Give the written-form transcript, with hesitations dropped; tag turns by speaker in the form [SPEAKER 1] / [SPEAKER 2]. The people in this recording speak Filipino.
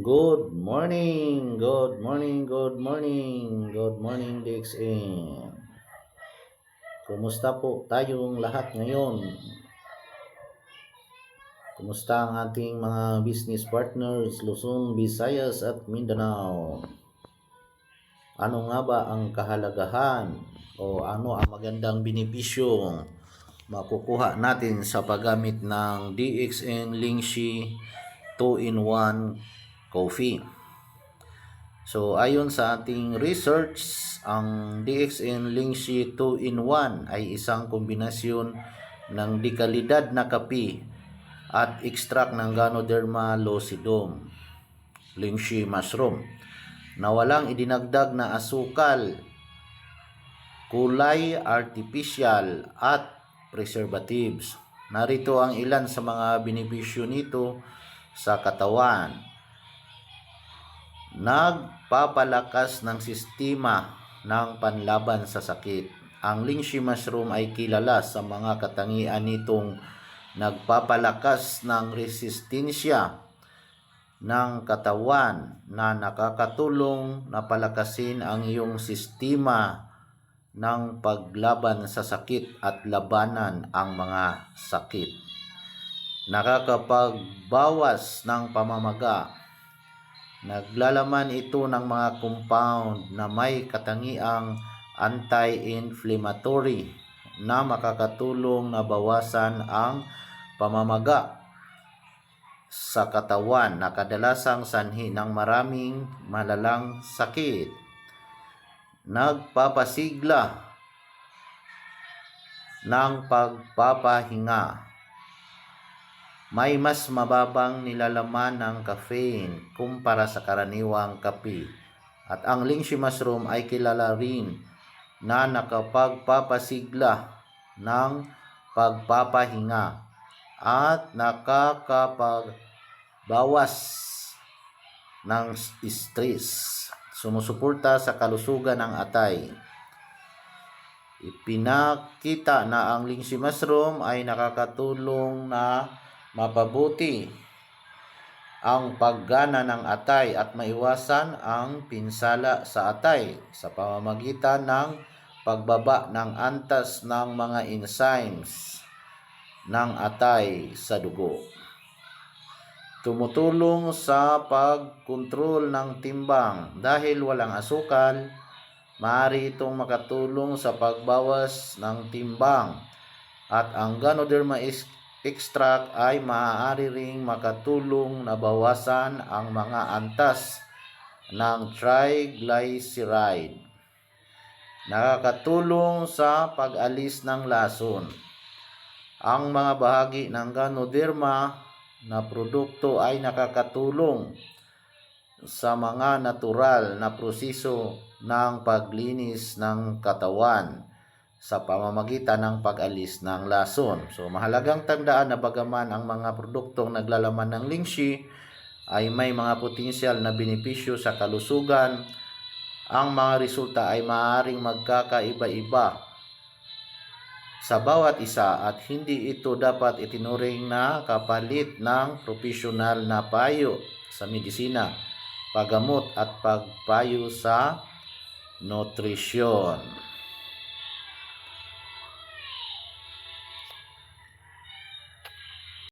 [SPEAKER 1] Good morning, good morning, good morning, good morning, DXN. Kumusta po tayong lahat ngayon? Kumusta ang ating mga business partners, Luzon, Visayas at Mindanao? Ano nga ba ang kahalagahan o ano ang magandang benepisyong makukuha natin sa paggamit ng DXN Lingshi 2-in-1 Coffee? So ayon sa ating research, ang DXN Lingshi 2-in-1 ay isang kombinasyon ng dekalidad na kape at extract ng Ganoderma lucidum, Lingshi mushroom, na walang idinagdag na asukal, kulay, artificial at preservatives. Narito ang ilan sa mga benepisyo nito sa katawan. Nagpapalakas ng sistema ng panlaban sa sakit. Ang Lingshi mushroom ay kilala sa mga katangian nitong nagpapalakas ng resistensya ng katawan na nakakatulong na palakasin ang iyong sistema ng paglaban sa sakit at labanan ang mga sakit. Nakakapagbawas ng pamamaga. Naglalaman ito ng mga compound na may katangiang anti-inflammatory na makakatulong na bawasan ang pamamaga sa katawan na kadalasang sanhi ng maraming malalang sakit. Nagpapasigla ng pagpapahinga. May mas mababang nilalaman ng caffeine kumpara sa karaniwang kape. At ang Lingshi mushroom ay kilala rin na nakapagpapasigla ng pagpapahinga at nakakapagbawas ng stress. Sumusuporta sa kalusugan ng atay. Ipinakita na ang Lingshi mushroom ay nakakatulong na mapabuti ang paggana ng atay at maiwasan ang pinsala sa atay sa pamamagitan ng pagbaba ng antas ng mga enzymes ng atay sa dugo. Tumutulong sa pagkontrol ng timbang dahil walang asukal. Maaari itong makatulong sa pagbawas ng timbang at ang Ganoderma extract ay maaari ring makatulong na bawasan ang mga antas ng triglyceride. Nakakatulong sa pag-alis ng lason. Ang mga bahagi ng Ganoderma na produkto ay nakakatulong sa mga natural na proseso ng paglinis ng katawan sa pamamagitan ng pag-alis ng lason. So mahalagang tandaan na bagaman ang mga produktong naglalaman ng Lingshi ay may mga potensyal na benepisyo sa kalusugan, ang mga resulta ay maaaring magkakaiba-iba sa bawat isa at hindi ito dapat itinuring na kapalit ng profesional na payo sa medisina, paggamot at pagpayo sa nutrisyon.